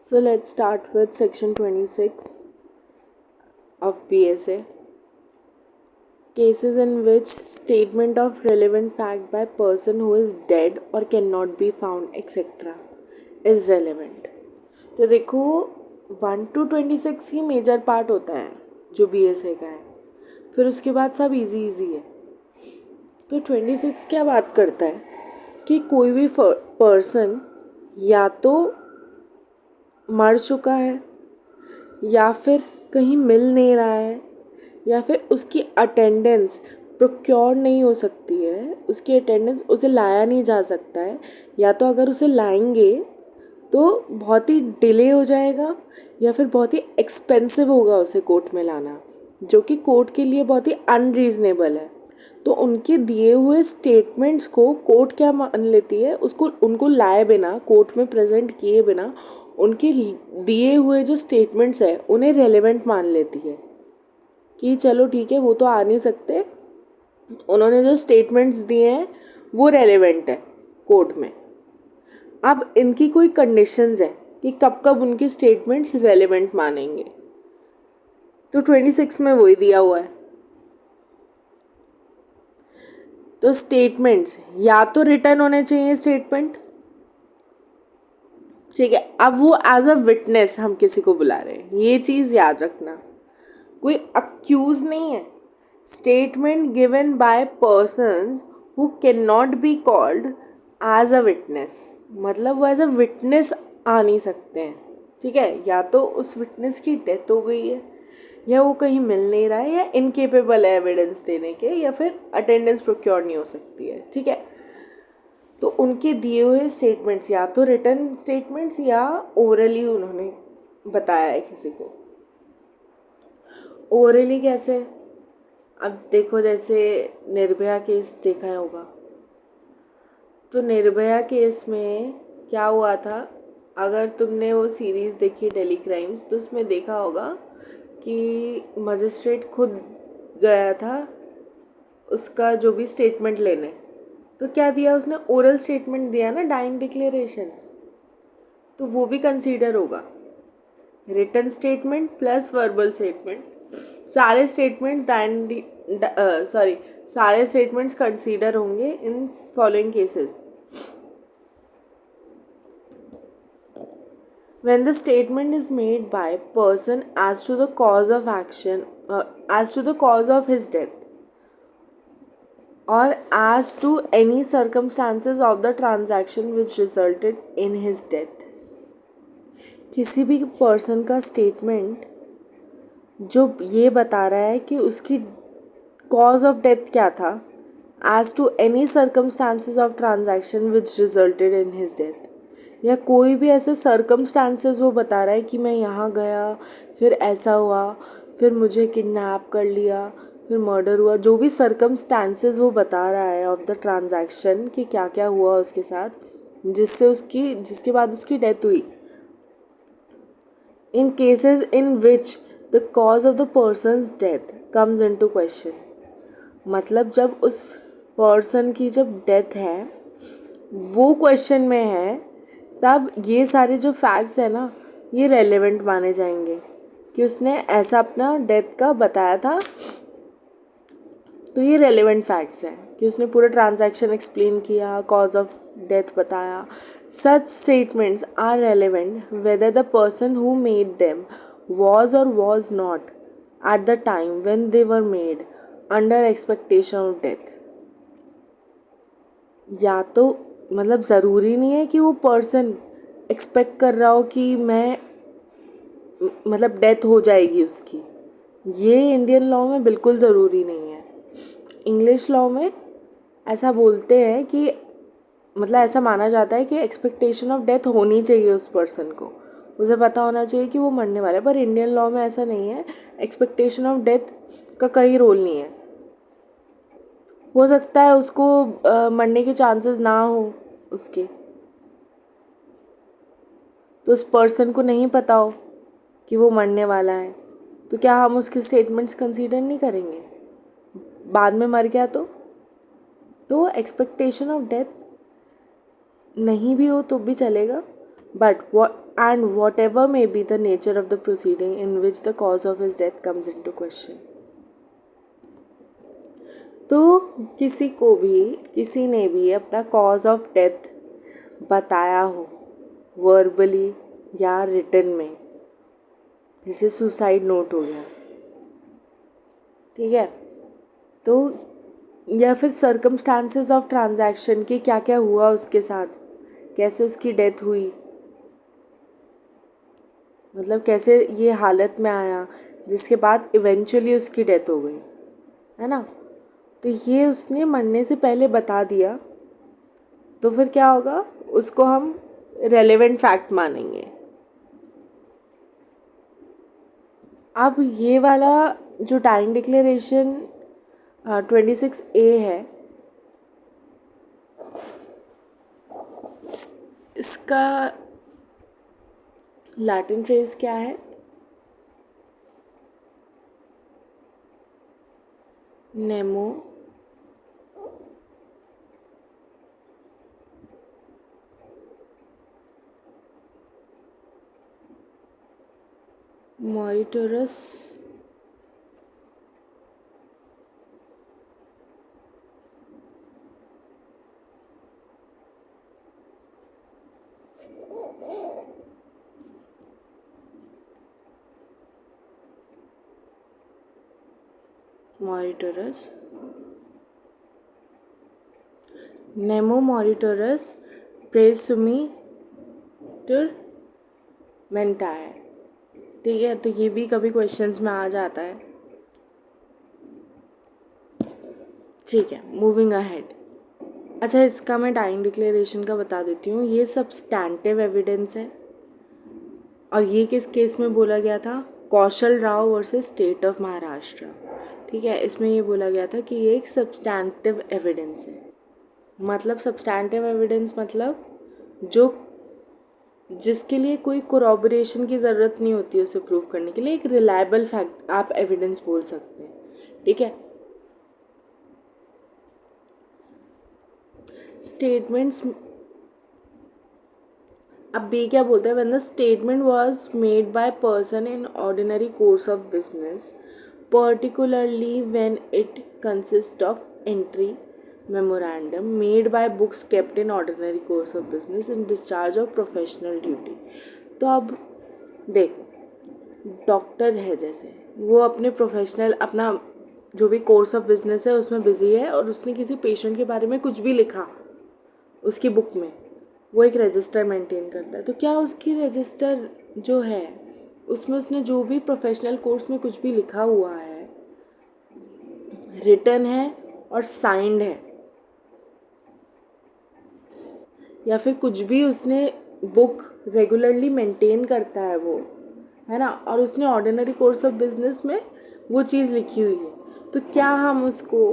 So let's start with section 26 of BSA. Cases in which statement of relevant fact by person who is dead or cannot be found etc. is relevant. तो देखो 1 to 26 he major part होता है जो BSA का है, फिर उसके बाद सब इजी है. तो 26 क्या बात करता है कि कोई भी पर्सन या तो मर चुका है या फिर कहीं मिल नहीं रहा है या फिर उसकी अटेंडेंस प्रोक्योर नहीं हो सकती है, उसकी अटेंडेंस उसे लाया नहीं जा सकता है, या तो अगर उसे लाएंगे तो बहुत ही डिले हो जाएगा या फिर बहुत ही एक्सपेंसिव होगा उसे कोर्ट में लाना, जो कि कोर्ट के लिए बहुत ही अनरीजनेबल है. तो उनके दिए हुए स्टेटमेंट्स को कोर्ट क्या मान लेती है, उसको उनको लाए बिना, कोर्ट में प्रेजेंट किए बिना उनके दिए हुए जो स्टेटमेंट्स है उन्हें रेलेवेंट मान लेती है कि चलो ठीक है वो तो आ नहीं सकते, उन्होंने जो स्टेटमेंट्स दिए हैं वो रेलेवेंट है कोर्ट में. अब इनकी कोई कंडीशंस है कि कब कब उनके स्टेटमेंट्स रेलेवेंट मानेंगे. तो 26 में वही दिया हुआ है. तो स्टेटमेंट्स या तो रिटर्न होने चाहिए स्टेटमेंट, ठीक है. अब वो एज अ विटनेस हम किसी को बुला रहे हैं, ये चीज़ याद रखना. कोई अक्यूज नहीं है. Statement given by persons who can not be called as a witness, मतलब वो एज अ विटनेस आ नहीं सकते हैं, ठीक है. या तो उस विटनेस की डेथ हो गई है, या वो कहीं मिल नहीं रहा है, या इनकेपेबल है एविडेंस देने के, या फिर अटेंडेंस प्रोक्योर नहीं हो सकती है, ठीक है. तो उनके दिए हुए स्टेटमेंट्स या तो रिटन स्टेटमेंट्स या ओरली उन्होंने बताया है किसी को. ओरली कैसे? अब देखो जैसे निर्भया केस देखा होगा, तो निर्भया केस में क्या हुआ था, अगर तुमने वो सीरीज़ देखी डेली क्राइम्स तो उसमें देखा होगा कि मजिस्ट्रेट खुद गया था उसका जो भी स्टेटमेंट लेने. तो क्या दिया उसने, ओरल स्टेटमेंट दिया ना, डाइंग डिक्लेरेशन. तो वो भी कंसीडर होगा. Written statement plus verbal statement, सारे स्टेटमेंट्स सारे स्टेटमेंट्स कंसीडर होंगे in following cases. When the statement is made by person as to the cause of action, as to the cause of his death, or as to any circumstances of the transaction which resulted in his death. किसी भी person का statement जो ये बता रहा है कि उसकी कॉज ऑफ डेथ क्या था, as to any circumstances of transaction which resulted in his death, या कोई भी ऐसे सर्कमस्टांसेस वो बता रहा है कि मैं यहाँ गया फिर ऐसा हुआ, फिर मुझे किडनैप कर लिया, फिर मर्डर हुआ, जो भी सर्कमस्टांसेस वो बता रहा है ऑफ द ट्रांजैक्शन कि क्या क्या हुआ उसके साथ जिसके बाद उसकी डेथ हुई. In cases in which the cause of the person's death comes into question, मतलब जब उस पर्सन की जब डेथ है वो क्वेश्चन में है, तब ये सारे जो फैक्ट्स है ना ये रेलेवेंट माने जाएंगे कि उसने ऐसा अपना डेथ का बताया था. तो ये रेलेवेंट फैक्ट्स हैं कि उसने पूरा ट्रांजैक्शन एक्सप्लेन किया, कॉज ऑफ डेथ बताया. Such statements are relevant whether the person who made them was or was not at the time when they were made under expectation of death. या तो मतलब ज़रूरी नहीं है कि वो पर्सन एक्सपेक्ट कर रहा हो कि मैं मतलब डेथ हो जाएगी उसकी, ये इंडियन लॉ में बिल्कुल ज़रूरी नहीं है. इंग्लिश लॉ में ऐसा बोलते हैं कि मतलब ऐसा माना जाता है कि एक्सपेक्टेशन ऑफ डेथ होनी चाहिए उस पर्सन को, उसे पता होना चाहिए कि वो मरने वाला है. पर इंडियन लॉ में ऐसा नहीं है, एक्सपेक्टेशन ऑफ डेथ का कहीं रोल नहीं है. हो सकता है उसको मरने के चांसेस ना हो उसके, तो उस पर्सन को नहीं पता हो कि वो मरने वाला है, तो क्या हम उसके स्टेटमेंट्स कंसीडर नहीं करेंगे? बाद में मर गया तो एक्सपेक्टेशन ऑफ डेथ नहीं भी हो तो भी चलेगा, but whatever may be the nature of the proceeding in which the cause of his death comes into question. तो किसी ने भी अपना कॉज ऑफ डेथ बताया हो वर्बली या रिटन में, जैसे सुसाइड नोट हो गया, ठीक है, तो या फिर सर्कमस्टांसेस ऑफ ट्रांजैक्शन कि क्या क्या हुआ उसके साथ, कैसे उसकी डेथ हुई, मतलब कैसे ये हालत में आया जिसके बाद इवेंचुअली उसकी डेथ हो गई, है ना, तो ये उसने मरने से पहले बता दिया, तो फिर क्या होगा, उसको हम रेलेवेंट फैक्ट मानेंगे. अब ये वाला जो डाइंग डिक्लेरेशन 26A है, इसका लैटिन फ्रेज क्या है? नेमो मॉरिटोरस मॉरिटोरस नेमो मॉरिटोरस प्रेसुमिटर मेंटायर. ठीक है, तो ये भी कभी क्वेश्चंस में आ जाता है. ठीक है, मूविंग अहेड. अच्छा, इसका मैं डाइंग डिक्लेरेशन का बता देती हूँ. ये सब्सटैंटिव एविडेंस है और ये किस केस में बोला गया था? Kaushal Rao versus state of Maharashtra. ठीक है, इसमें ये बोला गया था कि ये एक सब्सटैंटिव एविडेंस है. मतलब सब्सटैंटिव एविडेंस मतलब जो जिसके लिए कोई कोरॉबोरेशन की ज़रूरत नहीं होती है उसे प्रूव करने के लिए, एक रिलायबल फैक्ट आप एविडेंस बोल सकते हैं. ठीक है, स्टेटमेंट्स. अब ये क्या बोलता है? When the statement was made by person in ordinary course of business, particularly when it consists of entry memorandum made by books kept in ordinary course of business in discharge of professional duty. तो अब देखो, doctor है जैसे, वो अपने professional अपना जो भी कोर्स ऑफ बिजनेस है उसमें बिजी है और उसने किसी पेशेंट के बारे में कुछ भी लिखा उसकी बुक में, वो एक रजिस्टर मेंटेन करता है. तो क्या उसकी रजिस्टर जो है उसमें उसने जो भी प्रोफेशनल कोर्स में कुछ भी लिखा हुआ है, रिटन है और साइंड है, या फिर कुछ भी उसने बुक रेगुलरली मेंटेन करता है वो, है ना, और उसने ऑर्डिनरी कोर्स ऑफ बिजनेस में वो चीज़ लिखी हुई है, तो क्या हम उसको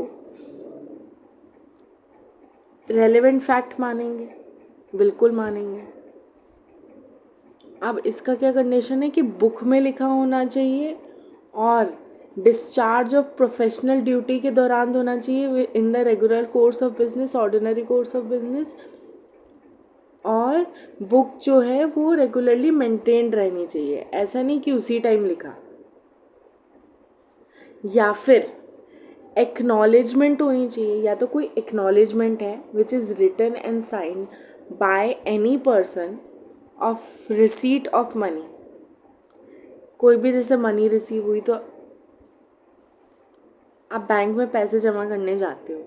रेलेवेंट फैक्ट मानेंगे? बिल्कुल मानेंगे. अब इसका क्या कंडीशन है कि बुक में लिखा होना चाहिए और डिस्चार्ज ऑफ प्रोफेशनल ड्यूटी के दौरान होना चाहिए in the regular course of business, ordinary course of business, और बुक जो है वो रेगुलरली मेंटेन्ड रहनी चाहिए. ऐसा नहीं कि उसी टाइम लिखा. या फिर एक्नॉलेजमेंट होनी चाहिए, या तो कोई एक्नॉलेजमेंट है which is written and signed by any person of receipt of money. कोई भी जैसे मनी रिसीव हुई, तो आप बैंक में पैसे जमा करने जाते हो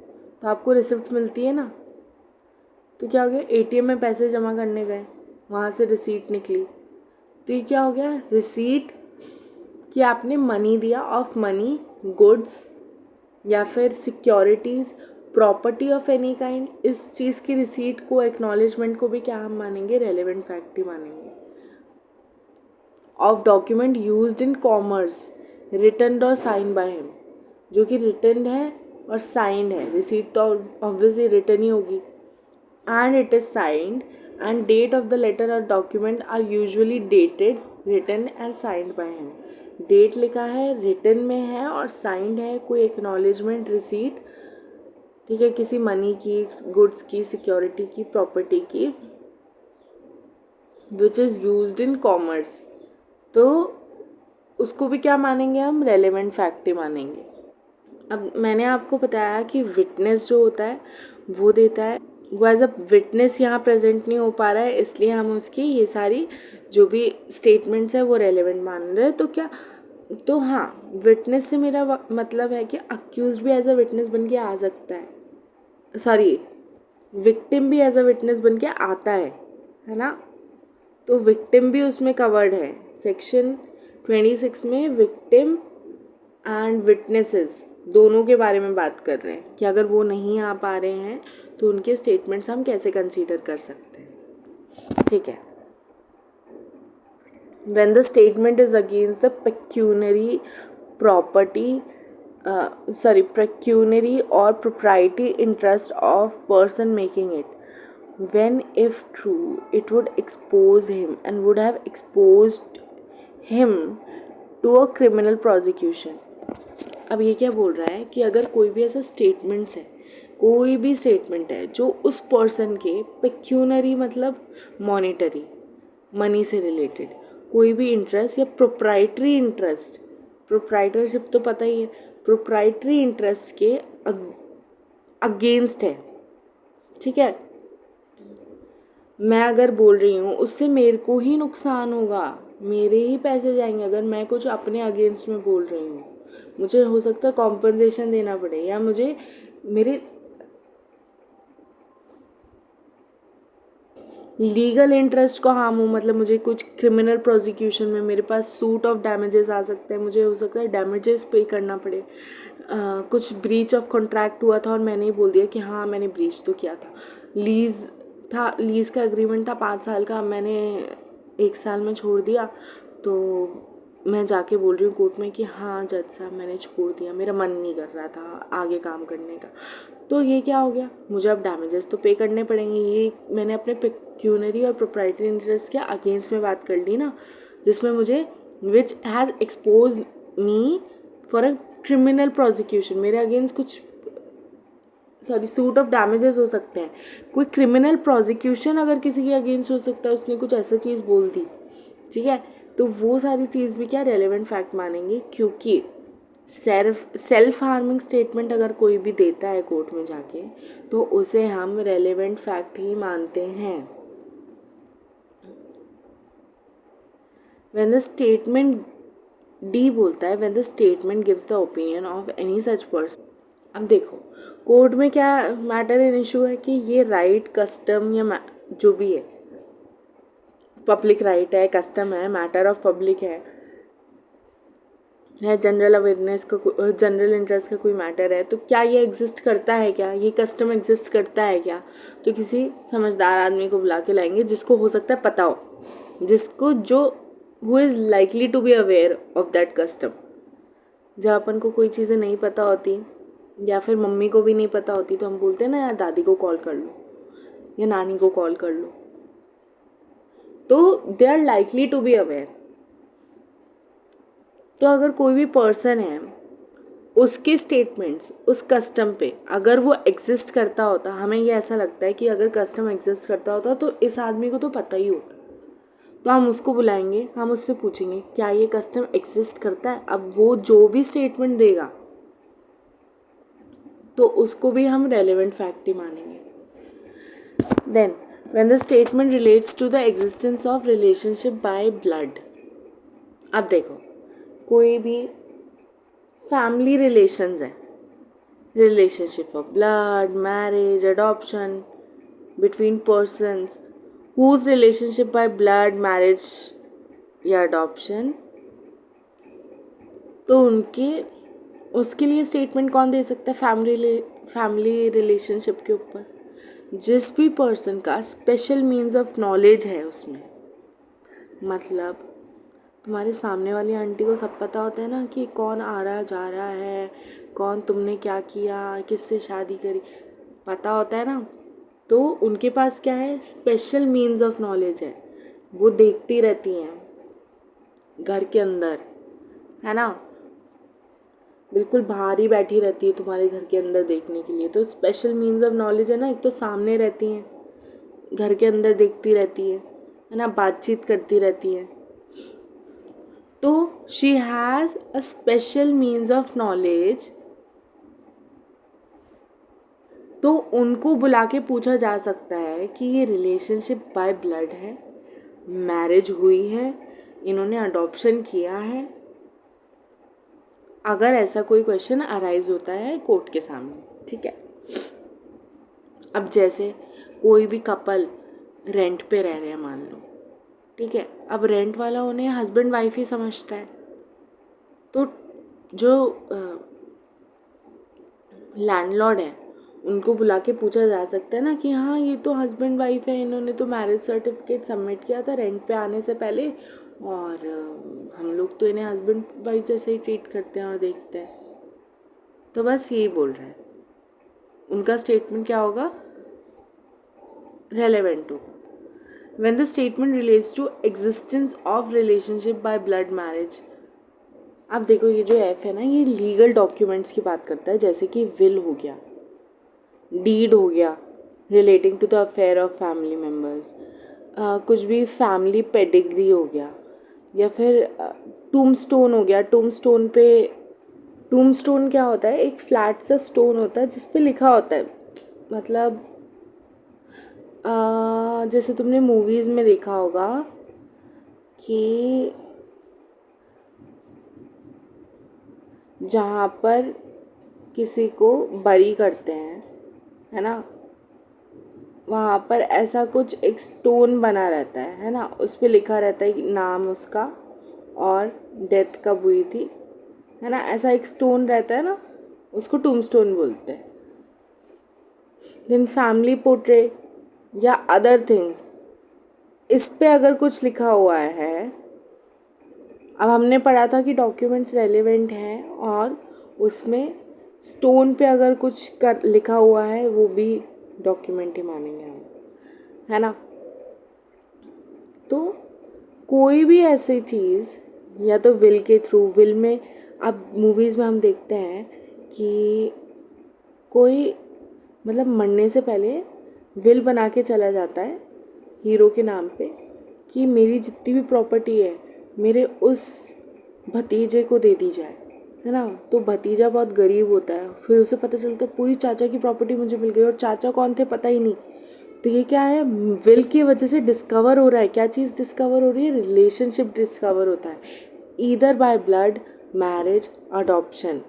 तो आपको रिसिप्ट मिलती है ना. तो क्या हो गया, एटीएम में पैसे जमा करने गए, वहाँ से रिसीट निकली, तो ये क्या हो गया, रिसीट कि आपने मनी दिया ऑफ मनी, गुड्स या फिर securities, property of any kind. इस चीज़ की रिसीट को, एक्नॉलेजमेंट को भी क्या हम मानेंगे? रेलेवेंट फैक्ट ही मानेंगे. Of document used in commerce written और साइन बाय हिम, जो कि रिटन है और साइंड है. रिसीट तो ऑब्वियसली रिटन ही होगी. And it is signed and date of the letter और document are usually dated, written and signed by him. Date लिखा है, रिटन में है और साइंड है. कोई एक्नॉलेजमेंट, रिसीट, ठीक है, किसी मनी की, गुड्स की, सिक्योरिटी की, प्रॉपर्टी की, which is used in commerce, तो उसको भी क्या मानेंगे हम, रेलेवेंट फैक्ट ही मानेंगे। अब मैंने आपको बताया कि विटनेस जो होता है वो देता है, वो एज अ विटनेस यहाँ प्रेजेंट नहीं हो पा रहा है, इसलिए हम उसकी ये सारी जो भी स्टेटमेंट्स है वो रेलेवेंट मान रहे हैं। तो क्या, तो हाँ, विटनेस से मेरा मतलब है कि अक्यूज भी एज अ विटनेस बन के आ सकता है, सॉरी, विक्टिम भी एज अ विटनेस बन के आता है ना। तो विक्टिम भी उसमें कवर्ड है, सेक्शन 26 में विक्टिम एंड विटनेसेस दोनों के बारे में बात कर रहे हैं कि अगर वो नहीं आ पा रहे हैं तो उनके स्टेटमेंट्स हम कैसे कंसीडर कर सकते हैं। ठीक है, when the statement is against the pecuniary property pecuniary or propriety interest of person making it, when if true it would expose him and would have exposed him to a criminal prosecution। अब ये क्या बोल रहा है कि अगर कोई भी ऐसा स्टेटमेंट्स है, कोई भी स्टेटमेंट है जो उस पर्सन के पेक्यूनरी मतलब मॉनिटरी, मनी से रिलेटेड कोई भी इंटरेस्ट या प्रोप्राइटरी इंटरेस्ट, प्रोप्राइटरशिप तो पता ही है, प्रोप्राइटरी इंटरेस्ट के अगेंस्ट है, ठीक है। मैं अगर बोल रही हूँ उससे मेरे को ही नुकसान होगा, मेरे ही पैसे जाएंगे अगर मैं कुछ अपने अगेंस्ट में बोल रही हूँ, मुझे हो सकता है कॉम्पनसेशन देना पड़े, या मुझे मेरे लीगल इंटरेस्ट को हार्म हो, मतलब मुझे कुछ क्रिमिनल प्रोसिक्यूशन में मेरे पास सूट ऑफ डैमेजेस आ सकते हैं, मुझे हो सकता है डैमेजेस पे करना पड़े। कुछ ब्रीच ऑफ कॉन्ट्रैक्ट हुआ था और मैंने ही बोल दिया कि हाँ मैंने ब्रीच तो किया था, लीज़ था, लीज़ का एग्रीमेंट था 5 साल का, मैंने 1 साल में छोड़ दिया, तो मैं जाके बोल रही हूँ कोर्ट में कि हाँ जज साहब मैंने छोड़ दिया, मेरा मन नहीं कर रहा था आगे काम करने का, तो ये क्या हो गया, मुझे अब डैमेजेस तो पे करने पड़ेंगे। ये मैंने अपने पेक्यूनरी और प्रोप्राइटरी इंटरेस्ट के अगेंस्ट में बात कर ली ना, जिसमें मुझे which has expose me for a criminal prosecution, मेरे अगेंस्ट कुछ सूट ऑफ डैमेजेस हो सकते हैं, कोई क्रिमिनल प्रोसिक्यूशन अगर किसी के अगेंस्ट हो सकता है, उसने कुछ ऐसा चीज़ बोल दी, ठीक है, तो वो सारी चीज़ भी क्या रेलेवेंट फैक्ट मानेंगे, क्योंकि सेल्फ हार्मिंग स्टेटमेंट अगर कोई भी देता है कोर्ट में जाके तो उसे हम रेलेवेंट फैक्ट ही मानते हैं। व्हेन द स्टेटमेंट डी बोलता है when the statement gives the opinion of any such person. अब देखो कोर्ट में क्या मैटर इन इशू है कि ये राइट कस्टम या जो भी है, पब्लिक राइट है, कस्टम है, मैटर ऑफ पब्लिक है, जनरल अवेयरनेस का, जनरल इंटरेस्ट का कोई मैटर है, तो क्या ये एग्जिस्ट करता है, क्या ये कस्टम एग्जिस्ट करता है क्या, तो किसी समझदार आदमी को बुला के लाएंगे जिसको हो सकता है पता हो, जिसको जो who is likely to be aware of that custom. जब अपन को कोई चीज़ें नहीं पता होती या फिर मम्मी को भी नहीं पता होती तो हम बोलते हैं ना यार दादी को कॉल कर लो या नानी को कॉल कर लो, तो they are likely to be aware. तो अगर कोई भी पर्सन है उसके स्टेटमेंट्स उस कस्टम पे अगर वो एग्जिस्ट करता होता, हमें ये ऐसा लगता है कि अगर कस्टम एग्जिस्ट करता होता तो इस आदमी को तो पता ही होता, तो हम उसको बुलाएंगे, हम उससे पूछेंगे क्या ये कस्टम एग्जिस्ट करता है। अब वो जो भी स्टेटमेंट देगा तो उसको भी हम रेलेवेंट फैक्ट ही मानेंगे। Then when the statement relates to the existence of relationship by blood. अब देखो कोई भी फैमिली रिलेशंस है, relationship of blood, marriage, adoption between persons whose relationship by blood, marriage या अडॉप्शन, तो उनके उसके लिए स्टेटमेंट कौन दे सकता है, फैमिली रिलेशनशिप के ऊपर जिस भी पर्सन का स्पेशल मीन्स ऑफ नॉलेज है उसमें, मतलब तुम्हारे सामने वाली आंटी को सब पता होता है ना कि कौन आ रहा जा रहा है, कौन तुमने क्या किया, किससे शादी करी, पता होता है ना, तो उनके पास क्या है, स्पेशल मीन्स ऑफ नॉलेज है, वो देखती रहती हैं घर के अंदर, है ना, बिल्कुल बाहर ही बैठी रहती है तुम्हारे घर के अंदर देखने के लिए, तो स्पेशल मीन्स ऑफ नॉलेज है ना, एक तो सामने रहती हैं घर के अंदर देखती रहती है, है ना, बातचीत करती रहती है। तो she has a special means of knowledge, तो उनको बुला के पूछा जा सकता है कि ये रिलेशनशिप बाय ब्लड है, मैरिज हुई है, इन्होंने अडॉप्शन किया है, अगर ऐसा कोई क्वेश्चन अराइज होता है कोर्ट के सामने। ठीक है, अब जैसे कोई भी कपल रेंट पे रह रहे हैं मान लो, ठीक है, अब रेंट वाला उन्हें हस्बैंड वाइफ ही समझता है, तो जो लैंडलॉर्ड है उनको बुला के पूछा जा सकता है ना कि हाँ ये तो हस्बैंड वाइफ है, इन्होंने तो मैरिज सर्टिफिकेट सबमिट किया था रेंट पे आने से पहले, और हम लोग तो इन्हें हस्बैंड वाइफ जैसे ही ट्रीट करते हैं और देखते हैं। तो बस यही बोल रहे हैं, उनका स्टेटमेंट क्या होगा, रेलेवेंट होगा। When the statement relates to existence of relationship by blood marriage, अब देखो ये जो एफ है ना, ये लीगल डॉक्यूमेंट्स की बात करता है, जैसे कि विल हो गया, डीड हो गया relating to the affair of family members, कुछ भी फैमिली पेडिग्री हो गया, या फिर टूमस्टोन हो गया। टूमस्टोन पे, टूमस्टोन क्या होता है, एक फ्लैट सा स्टोन होता है जिस पे लिखा होता है, मतलब जैसे तुमने मूवीज़ में देखा होगा कि जहाँ पर किसी को बरी करते हैं, है ना, वहाँ पर ऐसा कुछ एक स्टोन बना रहता है ना, उस पर लिखा रहता है कि नाम उसका और डेथ कब हुई थी, है ना, ऐसा एक स्टोन रहता है ना, उसको टूमस्टोन बोलते हैं। देन फैमिली पोर्ट्रेट या अदर थिंग्स, इस पे अगर कुछ लिखा हुआ है, अब हमने पढ़ा था कि डॉक्यूमेंट्स रेलेवेंट हैं और उसमें स्टोन पे अगर कुछ कर लिखा हुआ है वो भी डॉक्यूमेंट ही मानेंगे हम, है ना। तो कोई भी ऐसी चीज़, या तो विल के थ्रू, विल में अब मूवीज़ में हम देखते हैं कि कोई मतलब मरने से पहले विल बना के चला जाता है हीरो के नाम पे कि मेरी जितनी भी प्रॉपर्टी है मेरे उस भतीजे को दे दी जाए, है ना। तो भतीजा बहुत गरीब होता है, फिर उसे पता चलता है पूरी चाचा की प्रॉपर्टी मुझे मिल गई, और चाचा कौन थे पता ही नहीं। तो ये क्या है, विल की वजह से डिस्कवर हो रहा है, क्या चीज़ डिस्कवर हो रही है, रिलेशनशिप डिस्कवर होता है, either by blood, marriage, adoption,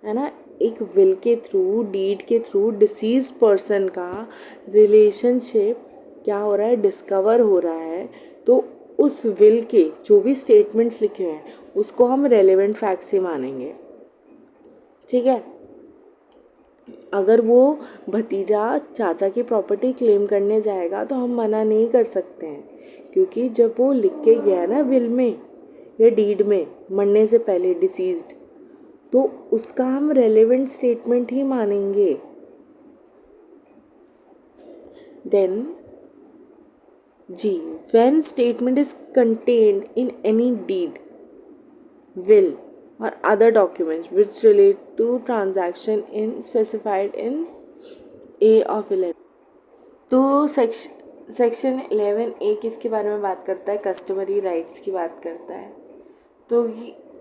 है ना। एक विल के थ्रू, डीड के थ्रू डिसीज पर्सन का रिलेशनशिप क्या हो रहा है, डिस्कवर हो रहा है। तो उस विल के जो भी स्टेटमेंट्स लिखे हुए हैं उसको हम रेलेवेंट फैक्ट्स ही मानेंगे। ठीक है, अगर वो भतीजा चाचा की प्रॉपर्टी क्लेम करने जाएगा तो हम मना नहीं कर सकते हैं, क्योंकि जब वो लिख के गया है ना विल में या डीड में मरने से पहले डिसीज्ड, तो उसका हम रेलेवेंट स्टेटमेंट ही मानेंगे। Then G, when statement is contained in any deed, will or other documents which relate to transaction in specified in A of 11। तो सेक्शन 11A किसके बारे में बात करता है, कस्टमरी राइट्स की बात करता है। तो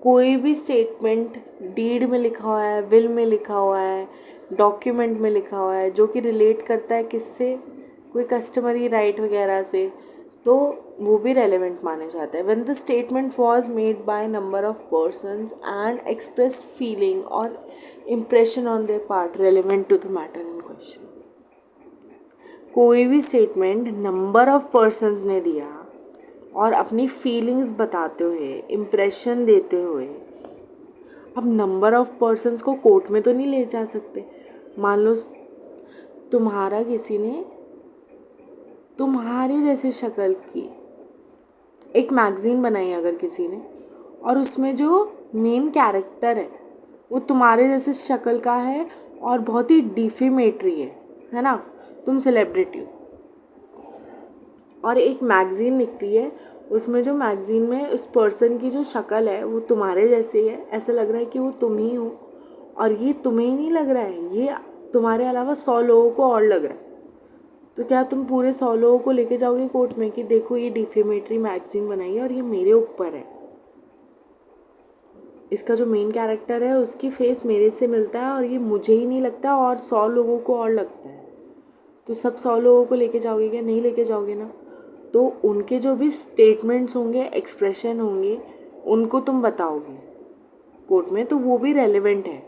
कोई भी स्टेटमेंट डीड में लिखा हुआ है, विल में लिखा हुआ है, डॉक्यूमेंट में लिखा हुआ है, जो कि रिलेट करता है किससे, कोई कस्टमरी राइट वगैरह से, तो वो भी रेलेवेंट माने जाता है। When the statement was made by number of persons and express feeling और impression on their part relevant to the matter in question. कोई भी स्टेटमेंट नंबर ऑफ पर्सन्स ने दिया और अपनी फीलिंग्स बताते हुए, इम्प्रेशन देते हुए, अब नंबर ऑफ पर्सन्स को कोर्ट में तो नहीं ले जा सकते। मान लो तुम्हारा किसी ने तुम्हारी जैसी शक्ल की एक मैगज़ीन बनाई अगर किसी ने, और उसमें जो मेन कैरेक्टर है वो तुम्हारे जैसे शक्ल का है और बहुत ही डिफेमेटरी है ना, तुम सेलिब्रिटी हो और एक मैगज़ीन निकली है, उसमें जो मैगज़ीन में उस पर्सन की जो शक्ल है वो तुम्हारे जैसी है, ऐसा लग रहा है कि वो तुम ही हो, और ये तुम्हें ही नहीं लग रहा है, ये तुम्हारे अलावा 100 लोगों को और लग रहा है। तो क्या तुम पूरे 100 लोगों को लेके जाओगे कोर्ट में कि देखो ये डिफेमेटरी मैगजीन बनाई है और ये मेरे ऊपर है, इसका जो मेन कैरेक्टर है उसकी फेस मेरे से मिलता है और ये मुझे ही नहीं लगता और 100 लोगों को और लगता है, तो सब 100 लोगों को लेके जाओगे क्या? नहीं लेके जाओगे ना। तो उनके जो भी स्टेटमेंट्स होंगे, एक्सप्रेशन होंगे, उनको तुम बताओगे कोर्ट में, तो वो भी रेलेवेंट है।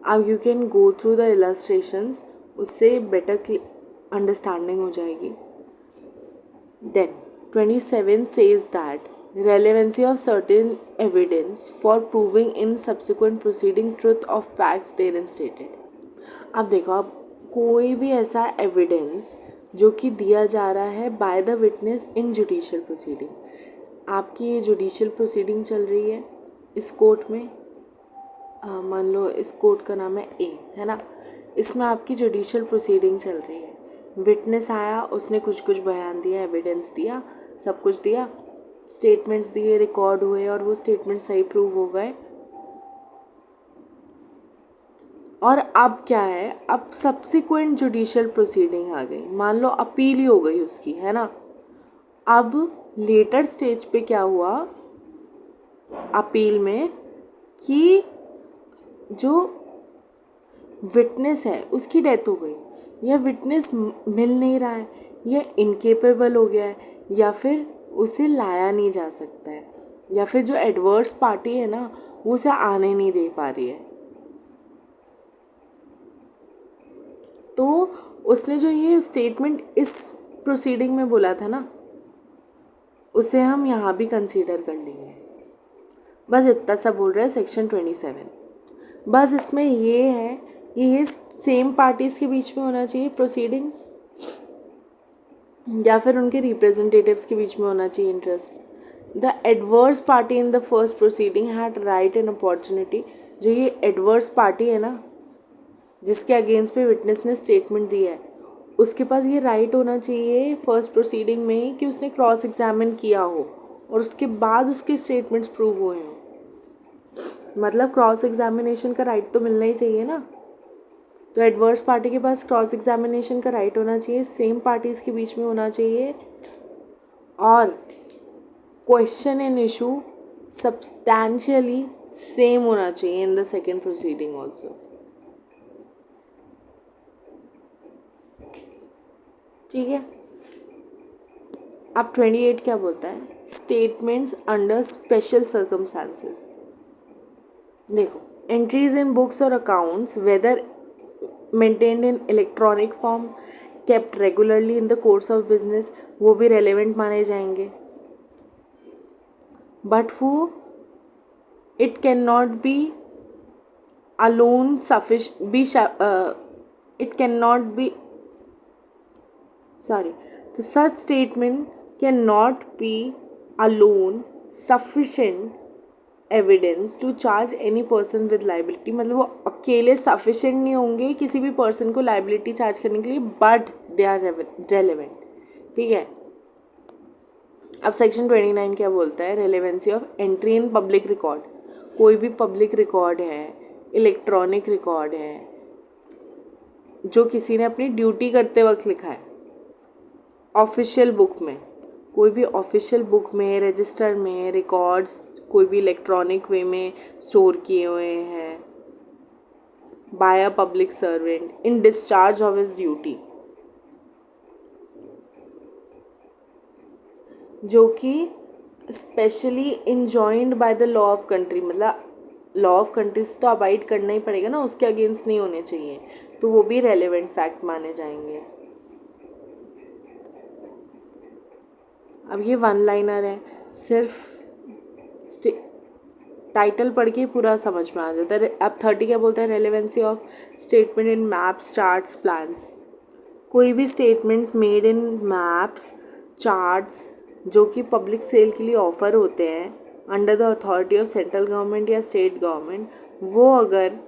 अब you can go through the illustrations, उससे बेटर अंडरस्टैंडिंग हो जाएगी। Then 27 says that relevancy of certain evidence for proving in subsequent proceeding truth of facts therein stated। अब देखो, अब कोई भी ऐसा एविडेंस जो कि दिया जा रहा है by the witness in judicial proceeding, आपकी ये जुडिशियल प्रोसीडिंग चल रही है इस कोर्ट में, मान लो इस कोर्ट का नाम है ए, है ना, इसमें आपकी जुडिशियल प्रोसीडिंग चल रही है, विटनेस आया, उसने कुछ कुछ बयान दिया, एविडेंस दिया, सब कुछ दिया, स्टेटमेंट्स दिए, रिकॉर्ड हुए और वो स्टेटमेंट सही प्रूव हो गए। और अब क्या है, अब सब्सिक्वेंट जुडिशियल प्रोसीडिंग आ गई, मान लो अपील ही हो गई उसकी, है ना। अब लेटर स्टेज पे क्या हुआ अपील में कि जो विटनेस है उसकी डेथ हो गई, या विटनेस मिल नहीं रहा है, या इनकेपेबल हो गया है, या फिर उसे लाया नहीं जा सकता है, या फिर जो एडवर्स पार्टी है ना वो उसे आने नहीं दे पा रही है, तो उसने जो ये स्टेटमेंट इस प्रोसीडिंग में बोला था ना, उसे हम यहाँ भी कंसीडर कर लेंगे। बस इतना सा बोल रहा है सेक्शन 27। बस इसमें ये है कि ये सेम पार्टीज़ के बीच में होना चाहिए प्रोसीडिंग्स, या फिर उनके रिप्रेजेंटेटिव्स के बीच में होना चाहिए interest. The adverse party in the first proceeding had right and opportunity, जो ये एडवर्स पार्टी है ना जिसके अगेंस्ट पे विटनेस ने स्टेटमेंट दिया है, उसके पास ये राइट होना चाहिए फर्स्ट प्रोसीडिंग में कि उसने क्रॉस एग्जामिन किया हो और उसके बाद उसके स्टेटमेंट्स प्रूव हुए हों। मतलब क्रॉस एग्जामिनेशन का राइट तो मिलना ही चाहिए ना, तो एडवर्स पार्टी के पास क्रॉस एग्जामिनेशन का राइट होना चाहिए, सेम पार्टीज़ के बीच में होना चाहिए, और question and issue substantially same होना चाहिए in the second proceeding also. ठीक है। अब 28 क्या बोलता है, स्टेटमेंट्स अंडर स्पेशल सर्कमस्टांसेस। देखो, एंट्रीज इन बुक्स और accounts whether maintained in electronic form kept regularly in the course of business, वो भी रेलेवेंट माने जाएंगे, बट वो it can not be alone it cannot be sorry so such statement cannot be alone sufficient evidence to charge any person with liability। मतलब वो अकेले sufficient नहीं होंगे किसी भी person को liability charge करने के लिए, but they are relevant। ठीक है। अब सेक्शन 29 क्या बोलता है, relevancy of entry in public record. कोई भी पब्लिक रिकॉर्ड है, इलेक्ट्रॉनिक रिकॉर्ड है, जो किसी ने अपनी ड्यूटी करते वक्त लिखा है, ऑफिशियल बुक में, कोई भी ऑफिशियल बुक में, रजिस्टर में रिकॉर्ड्स कोई भी इलेक्ट्रॉनिक वे में स्टोर किए हुए हैं by a public servant in discharge of his duty, जो कि specially enjoined by the law of country, मतलब लॉ ऑफ कंट्रीज तो अबाइड करना ही पड़ेगा ना, उसके अगेंस्ट नहीं होने चाहिए, तो वो भी रेलेवेंट फैक्ट माने जाएंगे। अब ये वन लाइनर है, सिर्फ टाइटल पढ़ के पूरा समझ में आ जाता है। अब 30 क्या बोलता है, relevancy of statement in maps charts plans. कोई भी statements made in maps charts जो कि पब्लिक सेल के लिए ऑफ़र होते हैं under the authority of central government या स्टेट गवर्नमेंट, वो अगर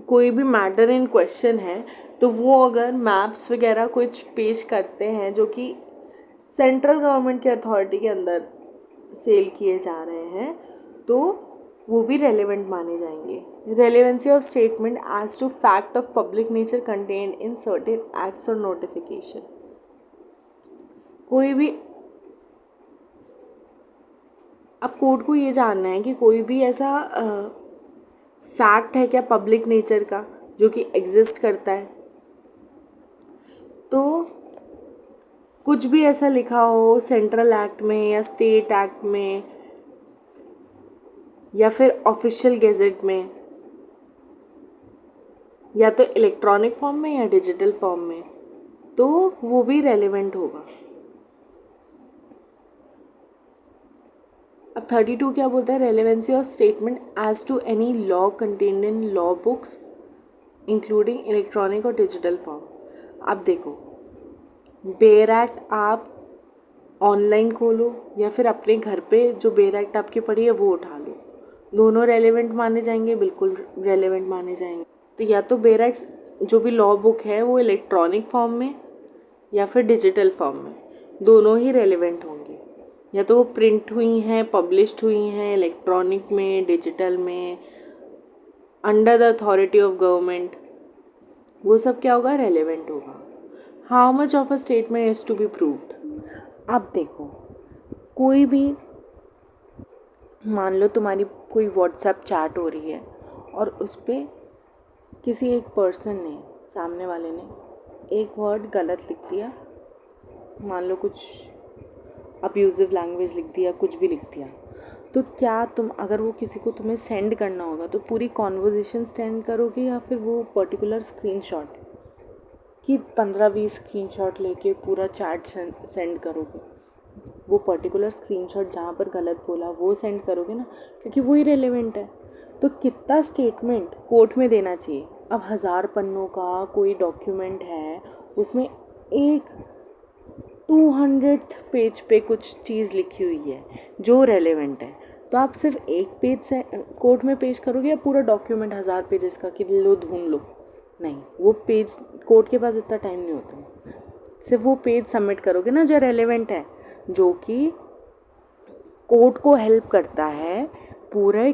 कोई भी मैटर इन क्वेश्चन है तो वो अगर मैप्स वगैरह कुछ पेश करते हैं जो कि सेंट्रल गवर्नमेंट की अथॉरिटी के अंदर सेल किए जा रहे हैं, तो वो भी रेलेवेंट माने जाएंगे। Relevancy of statement as to fact of public nature contained in certain acts और नोटिफिकेशन। कोई भी, अब कोर्ट को ये जानना है कि कोई भी ऐसा फैक्ट है क्या पब्लिक नेचर का जो कि एग्जिस्ट करता है। तो कुछ भी ऐसा लिखा हो सेंट्रल एक्ट में या स्टेट एक्ट में या फिर ऑफिशियल गेजेट में, या तो इलेक्ट्रॉनिक फॉर्म में या डिजिटल फॉर्म में, तो वो भी रेलेवेंट होगा। अब 32 क्या बोलता है, relevancy of statement as to any law contained in law books including electronic और डिजिटल फॉर्म। अब देखो, बेयर एक्ट आप ऑनलाइन खोलो या फिर अपने घर पे जो बेयर एक्ट आपकी पड़ी है वो उठा लो, दोनों रेलेवेंट माने जाएंगे, बिल्कुल रेलेवेंट माने जाएंगे। तो या तो बेयर एक्ट जो भी लॉ बुक है वो इलेक्ट्रॉनिक फॉर्म में या फिर डिजिटल फॉर्म में, दोनों ही रेलेवेंट होंगे। या तो वो प्रिंट हुई हैं, पब्लिश्ड हुई हैं इलेक्ट्रॉनिक में, डिजिटल में, under the authority of government, वो सब क्या होगा, रेलेवेंट होगा। How much of a statement is to be proved. अब देखो, कोई भी, मान लो तुम्हारी कोई व्हाट्सएप चैट हो रही है और उस पर किसी एक पर्सन ने, सामने वाले ने एक वर्ड गलत लिख दिया, मान लो कुछ अब्यूजिव लैंग्वेज लिख दिया, कुछ भी लिख दिया, तो क्या तुम, अगर वो किसी को तुम्हें सेंड करना होगा तो पूरी कॉन्वर्जेशन सेंड करोगे या फिर वो पर्टिकुलर स्क्रीनशॉट कि 15-20 स्क्रीनशॉट लेके पूरा चैट सेंड करोगे? वो पर्टिकुलर स्क्रीनशॉट जहाँ पर गलत बोला वो सेंड करोगे ना, क्योंकि वही रेलेवेंट है। तो कितना स्टेटमेंट कोर्ट में देना चाहिए? अब 1000 पन्नों का कोई डॉक्यूमेंट है, उसमें एक 200th पेज पे कुछ चीज़ लिखी हुई है जो रेलेवेंट है, तो आप सिर्फ एक पेज से कोर्ट में पेश करोगे या पूरा डॉक्यूमेंट 1000 पेजेस का कि लो ढूंढ लो? नहीं, वो पेज, कोर्ट के पास इतना टाइम नहीं होता, सिर्फ वो पेज सबमिट करोगे ना जो रेलेवेंट है, जो कि कोर्ट को हेल्प करता है पूरे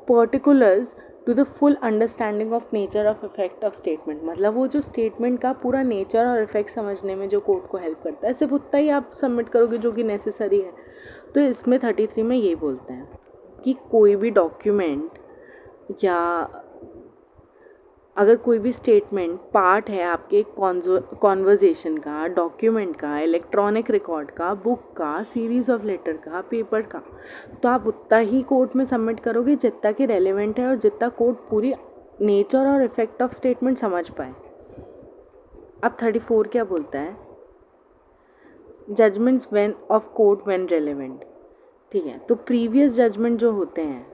particulars to the full understanding of nature of effect of statement. मतलब वो जो स्टेटमेंट का पूरा नेचर और इफेक्ट समझने में जो कोर्ट को हेल्प करता है, सिर्फ उतना ही आप सबमिट करोगे जो कि नेसेसरी है। तो इसमें 33 में ये बोलते हैं कि कोई भी डॉक्यूमेंट या अगर कोई भी स्टेटमेंट पार्ट है आपके कॉन्वर्जेशन का, डॉक्यूमेंट का, इलेक्ट्रॉनिक रिकॉर्ड का, बुक का, सीरीज़ ऑफ लेटर का, पेपर का, तो आप उतना ही कोर्ट में सबमिट करोगे जितना कि रेलेवेंट है और जितना कोर्ट पूरी नेचर और इफेक्ट ऑफ स्टेटमेंट समझ पाए। अब 34 क्या बोलता है, judgments when of court when relevant. ठीक है, तो प्रीवियस जजमेंट जो होते हैं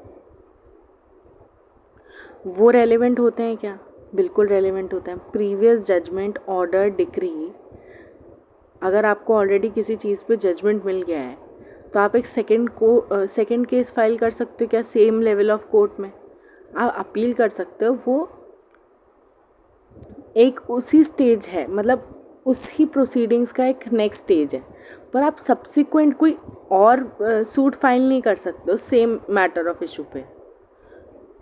वो रेलेवेंट होते हैं क्या? बिल्कुल रेलेवेंट होते हैं। प्रीवियस जजमेंट, ऑर्डर, डिक्री, अगर आपको ऑलरेडी किसी चीज़ पे जजमेंट मिल गया है तो आप एक सेकंड केस फाइल कर सकते हो क्या सेम लेवल ऑफ कोर्ट में? आप अपील कर सकते हो, वो एक उसी स्टेज है, मतलब उसी प्रोसीडिंग्स का एक नेक्स्ट स्टेज है, पर आप सब्सिक्वेंट कोई और सूट फाइल नहीं कर सकते हो सेम मैटर ऑफ इशू पे।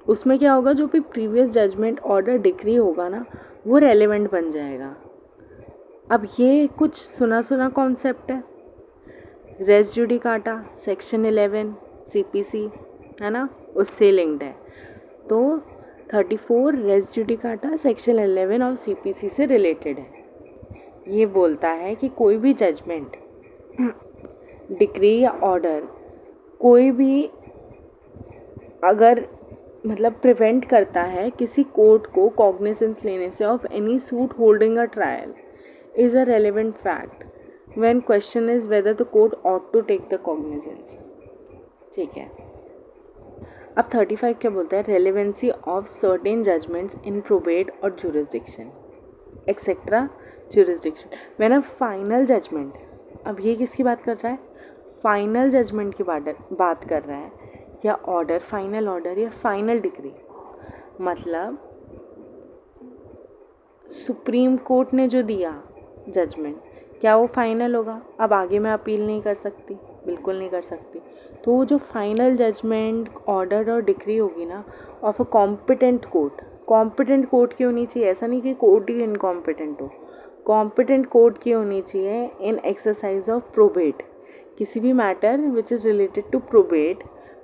उसमें क्या होगा, जो भी प्रीवियस जजमेंट, ऑर्डर, डिक्री होगा ना, वो रेलेवेंट बन जाएगा। अब ये कुछ सुना सुना कॉन्सेप्ट है, रेस जुडिकाटा सेक्शन 11 CPC है ना, उससे लिंक्ड है। तो 34 रेस जुडिकाटा सेक्शन 11 और CPC से रिलेटेड है। ये बोलता है कि कोई भी जजमेंट, डिक्री या ऑर्डर कोई भी अगर मतलब प्रिवेंट करता है किसी कोर्ट को कॉग्निजेंस लेने से of any suit holding a trial is a relevant fact when question is whether the court ought to take the cognizance. ठीक है, अब 35 क्या बोलता है, relevancy of certain judgments in probate और jurisdiction etcetera jurisdiction when a final judgment. अब ये किसकी बात कर रहा है, फाइनल जजमेंट की बात कर रहा है, या ऑर्डर, फाइनल ऑर्डर या फाइनल डिक्री। मतलब सुप्रीम कोर्ट ने जो दिया जजमेंट, क्या वो फाइनल होगा? अब आगे मैं अपील नहीं कर सकती, बिल्कुल नहीं कर सकती। तो वो जो फाइनल जजमेंट, ऑर्डर और डिक्री होगी ना of a competent court, competent court की होनी चाहिए, ऐसा नहीं कि कोर्ट ही इनकॉम्पिटेंट हो, कॉम्पिटेंट कोर्ट की होनी चाहिए इन एक्सरसाइज ऑफ प्रोबेट, किसी भी matter which is related to probate,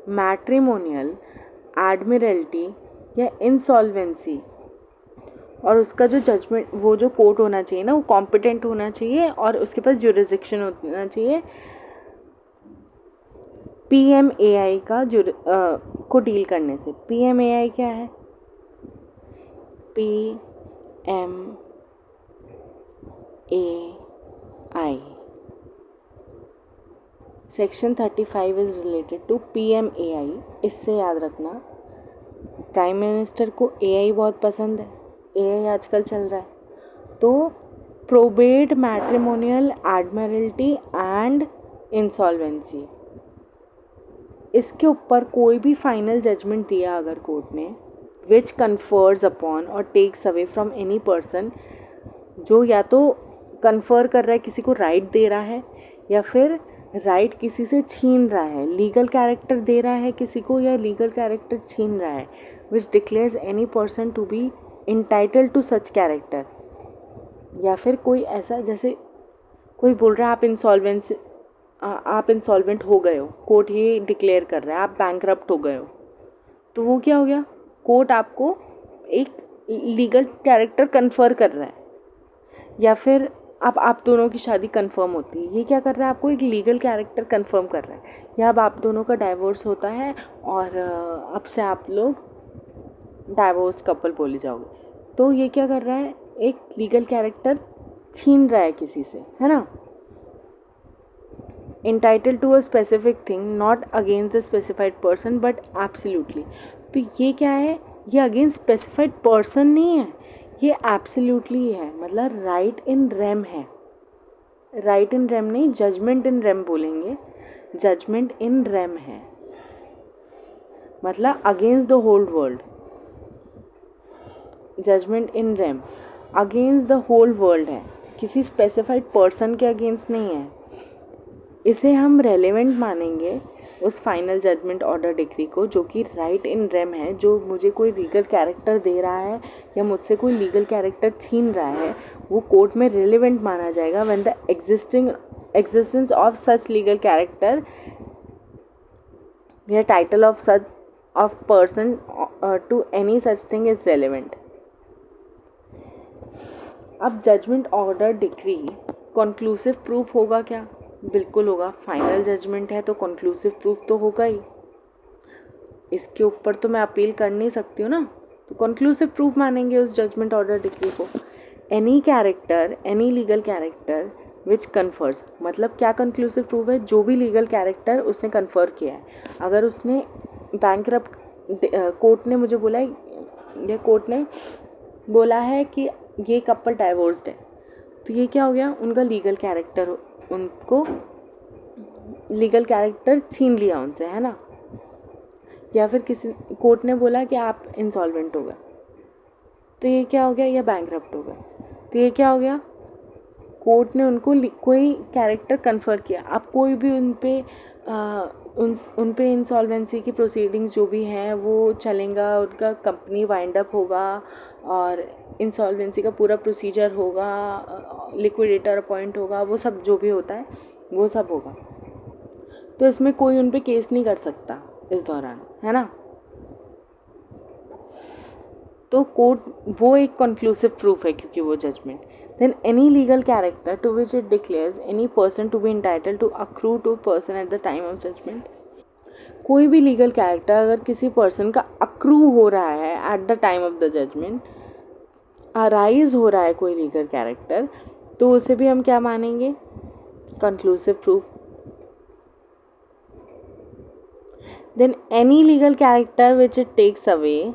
matrimonial, admiralty या इंसॉल्वेंसी। और उसका जो जजमेंट, वो जो कोर्ट होना चाहिए ना, वो कॉम्पिटेंट होना चाहिए और उसके पास जुरिसडिक्शन होना चाहिए PMAI का को डील करने से। PMAI क्या है? PMAI section 35 is related to PMAI। इससे याद रखना, प्राइम मिनिस्टर को AI बहुत पसंद है, AI आजकल चल रहा है। तो probate, matrimonial, Admiralty and insolvency, इसके ऊपर कोई भी फाइनल जजमेंट दिया अगर कोर्ट ने, विच कन्फर्स अपॉन और takes away from any person, जो या तो कन्फर कर रहा है, किसी को राइट दे रहा है, या फिर राइट किसी से छीन रहा है, लीगल कैरेक्टर दे रहा है किसी को या लीगल कैरेक्टर छीन रहा है, which declares any person to be entitled to such character. या फिर कोई ऐसा, जैसे कोई बोल रहा है आप इंसॉल्वेंट हो गए हो, कोर्ट ये डिक्लेयर कर रहा है आप बैंकरप्ट हो गए हो, तो वो क्या हो गया? कोर्ट आपको एक लीगल कैरेक्टर कन्फर कर रहा है। या फिर आप दोनों की शादी कंफर्म होती है, ये क्या कर रहा है? आपको एक लीगल कैरेक्टर कंफर्म कर रहा है। या अब आप दोनों का डाइवोर्स होता है और अब से आप लोग डाइवोर्स कपल बोले जाओगे, तो ये क्या कर रहा है? एक लीगल कैरेक्टर छीन रहा है किसी से, है ना। entitled to a specific thing not against the specified person but absolutely। तो ये क्या है? ये अगेंस्ट स्पेसिफाइड पर्सन नहीं है, ये एब्सोल्युटली है, मतलब राइट इन रेम है। राइट इन रेम नहीं, जजमेंट इन रेम बोलेंगे, जजमेंट इन रेम है, मतलब against the whole world. Judgment in rem against the whole world है, किसी स्पेसिफाइड पर्सन के अगेंस्ट नहीं है। इसे हम रेलेवेंट मानेंगे उस फाइनल जजमेंट ऑर्डर डिक्री को, जो कि राइट इन रेम है, जो मुझे कोई लीगल कैरेक्टर दे रहा है या मुझसे कोई लीगल कैरेक्टर छीन रहा है, वो कोर्ट में रेलेवेंट माना जाएगा when the existence of such legal character या title of person to any such thing is relevant. अब judgment order decree conclusive proof होगा क्या? बिल्कुल होगा। फाइनल जजमेंट है तो कंक्लूसिव प्रूफ तो होगा ही, इसके ऊपर तो मैं अपील कर नहीं सकती हूँ ना, तो कंक्लूसिव प्रूफ मानेंगे उस जजमेंट ऑर्डर डिक्री को। Any character, any legal character विच कन्फर्स, मतलब क्या कंक्लूसिव प्रूफ है? जो भी लीगल कैरेक्टर उसने कन्फर किया है। अगर उसने बैंकरप्ट, कोर्ट ने मुझे बोला है, या कोर्ट ने बोला है कि ये कपल डाइवोर्स्ड है, तो ये क्या हो गया? उनका लीगल कैरेक्टर, उनको लीगल कैरेक्टर छीन लिया उनसे, है ना। या फिर किसी कोर्ट ने बोला कि आप इंसॉल्वेंट हो गए, तो ये क्या हो गया? या बैंकरप्ट हो गए, तो ये क्या हो गया? कोर्ट ने उनको कोई कैरेक्टर कन्फर किया। आप कोई भी उन पे इंसॉल्वेंसी की प्रोसीडिंग्स जो भी हैं वो चलेगा, उनका कंपनी वाइंड अप होगा और इंसॉल्वेंसी का पूरा प्रोसीजर होगा, लिक्विडेटर अपॉइंट होगा, वो सब जो भी होता है वो सब होगा। तो इसमें कोई उन पे केस नहीं कर सकता इस दौरान, है ना। तो कोर्ट वो एक कंक्लूसिव प्रूफ है, क्योंकि वो judgment. Then any legal character to which it declares any person to be entitled to accrue to person at the time of judgment. कोई भी लीगल कैरेक्टर अगर किसी पर्सन का अक्रू हो रहा है at the time of the judgment, arise हो रहा है कोई लीगल कैरेक्टर, तो उसे भी हम क्या मानेंगे? Conclusive proof. Then any legal character which it takes away,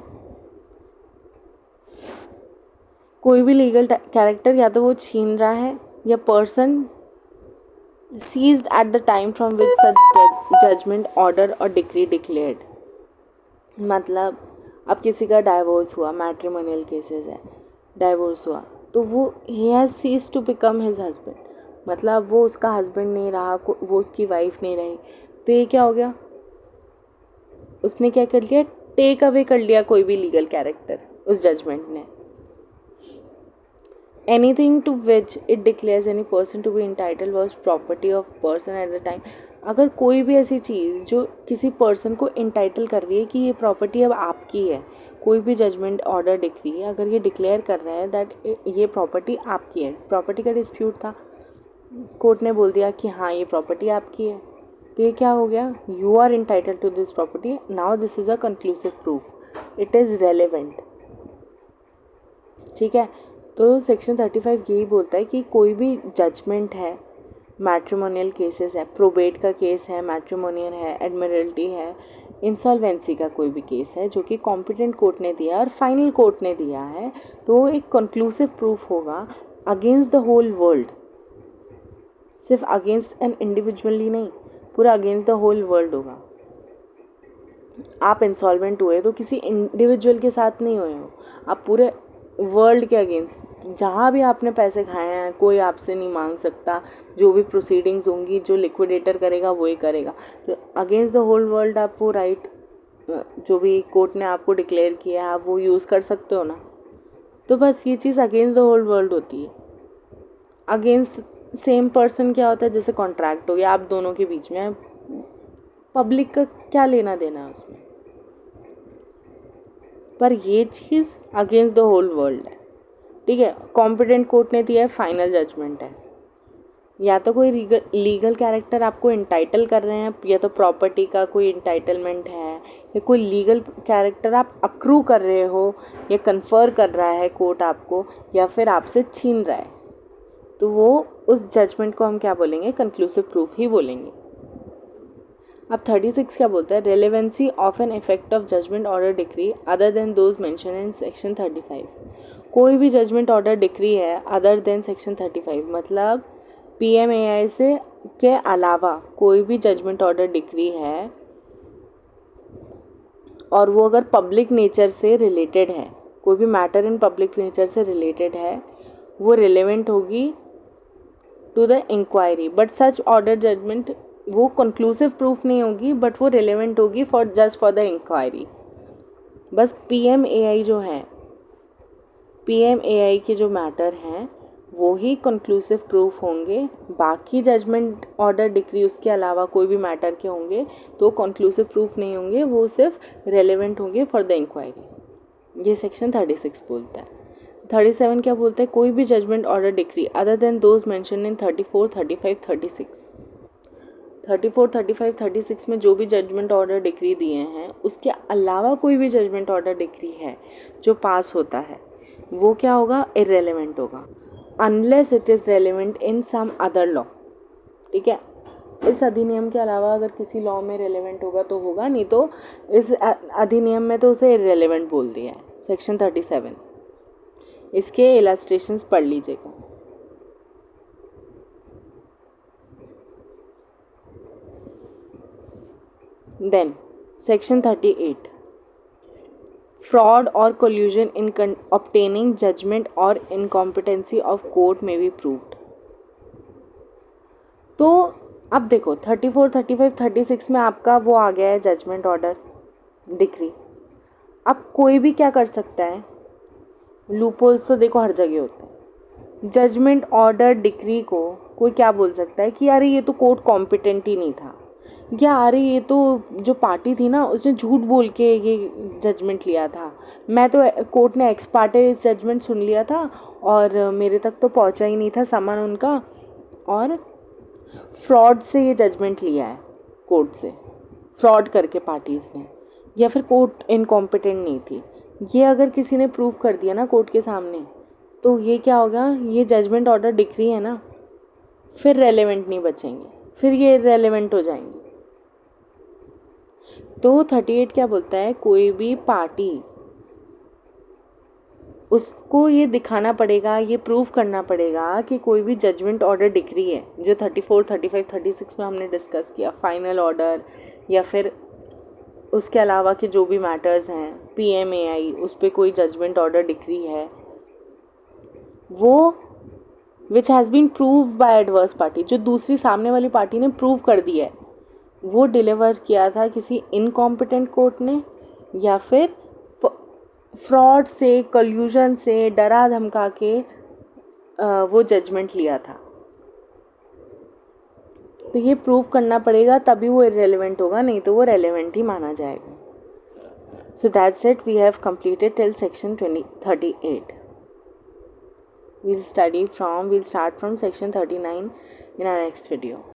कोई भी लीगल कैरेक्टर या तो वो छीन रहा है या person ceased at the time from which such judgment order और डिक्री डिक्लेयर्ड। मतलब अब किसी का डाइवोर्स हुआ, मैट्रिमोनियल केसेस है, डाइवोर्स हुआ, तो वो ही has cease to become his husband, मतलब वो उसका हस्बैंड नहीं रहा, वो उसकी वाइफ नहीं रही, तो ये क्या हो गया, उसने क्या कर लिया, टेक अवे कर लिया कोई भी लीगल कैरेक्टर उस जजमेंट ने। Anything to which it declares any person to be entitle was property of person at the time. अगर कोई भी ऐसी चीज़ जो किसी पर्सन को इंटाइटल कर रही है कि ये प्रॉपर्टी अब आपकी है, कोई भी जजमेंट ऑर्डर डिक्री अगर ये डिक्लेयर कर रहा है दैट ये प्रॉपर्टी आपकी है, प्रॉपर्टी का डिस्प्यूट था, कोर्ट ने बोल दिया कि हाँ ये प्रॉपर्टी आपकी है, तो ये क्या हो गया, you are entitle to this property, now this is a conclusive proof, it is relevant. ठीक है, तो सेक्शन 35 यही बोलता है कि कोई भी जजमेंट है, मैट्रिमोनियल केसेस है, प्रोबेट का केस है, मैट्रिमोनियल है, एडमिरल्टी है, इंसॉल्वेंसी का कोई भी केस है जो कि कॉम्पिटेंट कोर्ट ने दिया और फाइनल कोर्ट ने दिया है, तो एक कंक्लूसिव प्रूफ होगा अगेंस्ट द होल वर्ल्ड, सिर्फ अगेंस्ट एन इंडिविजुअली नहीं, पूरा अगेंस्ट द होल वर्ल्ड होगा। आप इंसॉल्वेंट हुए तो किसी इंडिविजुअल के साथ नहीं हुए हो, आप पूरे वर्ल्ड के अगेंस्ट, जहाँ भी आपने पैसे खाए हैं कोई आपसे नहीं मांग सकता, जो भी प्रोसीडिंग्स होंगी जो लिक्विडेटर करेगा वही करेगा, तो अगेंस्ट द होल वर्ल्ड आप वो राइट जो भी कोर्ट ने आपको डिक्लेयर किया है आप वो यूज़ कर सकते हो ना। तो बस ये चीज़ अगेंस्ट द होल वर्ल्ड होती है। अगेंस्ट सेम पर्सन क्या होता है, जैसे कॉन्ट्रैक्ट हो गया आप दोनों के बीच में, पब्लिक का क्या लेना देना है उसमें, पर ये चीज़ अगेंस्ट द होल वर्ल्ड है। ठीक है, कॉम्पिटेंट कोर्ट ने दिया है, फाइनल जजमेंट है। या तो कोई लीगल कैरेक्टर आपको इंटाइटल कर रहे हैं, या तो प्रॉपर्टी का कोई इंटाइटलमेंट है, या कोई लीगल कैरेक्टर आप अक्रू कर रहे हो या कन्फर कर रहा है कोर्ट आपको, या फिर आपसे छीन रहा है, तो वो उस जजमेंट को हम क्या बोलेंगे, कंक्लूसिव प्रूफ ही बोलेंगे। अब 36 क्या बोलता है, relevancy of an effect of judgment order decree other than those mention in section 35। कोई भी जजमेंट ऑर्डर डिक्री है अदर देन सेक्शन 35, मतलब PMAI से के अलावा कोई भी जजमेंट ऑर्डर डिक्री है और वो अगर पब्लिक नेचर से रिलेटेड है, कोई भी मैटर इन पब्लिक नेचर से रिलेटेड है, वो रिलेवेंट होगी to the inquiry, but such order judgment वो कंक्लूसिव प्रूफ नहीं होगी, बट वो रिलेवेंट होगी for just for the inquiry. बस PMAI जो है, PMAI के जो मैटर हैं वो ही कंक्लूसिव प्रूफ होंगे, बाकी जजमेंट ऑर्डर डिक्री उसके अलावा कोई भी मैटर के होंगे तो कंक्लूसिव प्रूफ नहीं होंगे, वो सिर्फ रेलेवेंट होंगे फॉर द इंक्वायरी। ये सेक्शन 36 बोलता है। 37 क्या बोलता है, कोई भी judgment order decree other than those mention in 34, 35, 36। 34, 35, 36 में जो भी जजमेंट ऑर्डर डिक्री दिए हैं उसके अलावा कोई भी जजमेंट ऑर्डर डिक्री है जो पास होता है वो क्या होगा, इररेलेवेंट होगा, unless it is relevant in some other law. ठीक है, इस अधिनियम के अलावा अगर किसी लॉ में रेलेवेंट होगा तो होगा, नहीं तो इस अधिनियम में तो उसे इररेलेवेंट बोल दिया है। सेक्शन 37, इसके इलस्ट्रेशंस पढ़ लीजिएगा। Then section 38, fraud or collusion in obtaining judgment or incompetency of court may be proved। तो अब देखो 34, 35, 36 में आपका वो आ गया है जजमेंट ऑर्डर डिक्री। अब कोई भी क्या कर सकता है, लूपहोल्स तो देखो हर जगह होता है। जजमेंट ऑर्डर डिक्री को कोई क्या बोल सकता है कि अरे ये तो कोर्ट कॉम्पिटेंट ही नहीं था, या अरे ये तो जो पार्टी थी ना उसने झूठ बोल के ये जजमेंट लिया था, मैं तो कोर्ट ने एक्स पार्टे इस जजमेंट सुन लिया था और मेरे तक तो पहुंचा ही नहीं था सामान उनका, और फ्रॉड से ये जजमेंट लिया है कोर्ट से, फ्रॉड करके पार्टीज़ ने, या फिर कोर्ट इनकॉम्पिटेंट नहीं थी, ये अगर किसी ने प्रूव कर दिया ना कोर्ट के सामने, तो ये क्या होगा, ये जजमेंट ऑर्डर डिक्री है ना, फिर रेलेवेंट नहीं बचेंगे, फिर ये इररेलेवेंट हो जाएंगे। तो 38 क्या बोलता है, कोई भी पार्टी उसको ये दिखाना पड़ेगा, ये प्रूव करना पड़ेगा कि कोई भी जजमेंट ऑर्डर डिक्री है जो 34, 35, 36 में हमने डिस्कस किया, फाइनल ऑर्डर या फिर उसके अलावा के जो भी मैटर्स हैं, PMAI उस पर कोई जजमेंट ऑर्डर डिक्री है, वो which has been prove by adverse party, जो दूसरी सामने वाली पार्टी ने प्रूव कर दिया है, वो डिलीवर किया था किसी इनकॉम्पिटेंट कोर्ट ने या फिर फ्रॉड से, कल्यूजन से, डरा धमका के वो जजमेंट लिया था। तो ये प्रूव करना पड़ेगा, तभी वो इररेलेवेंट होगा, नहीं तो वो रेलेवेंट ही माना जाएगा। So that's it. We have completed till section 38. We'll start from section 39 in our next video.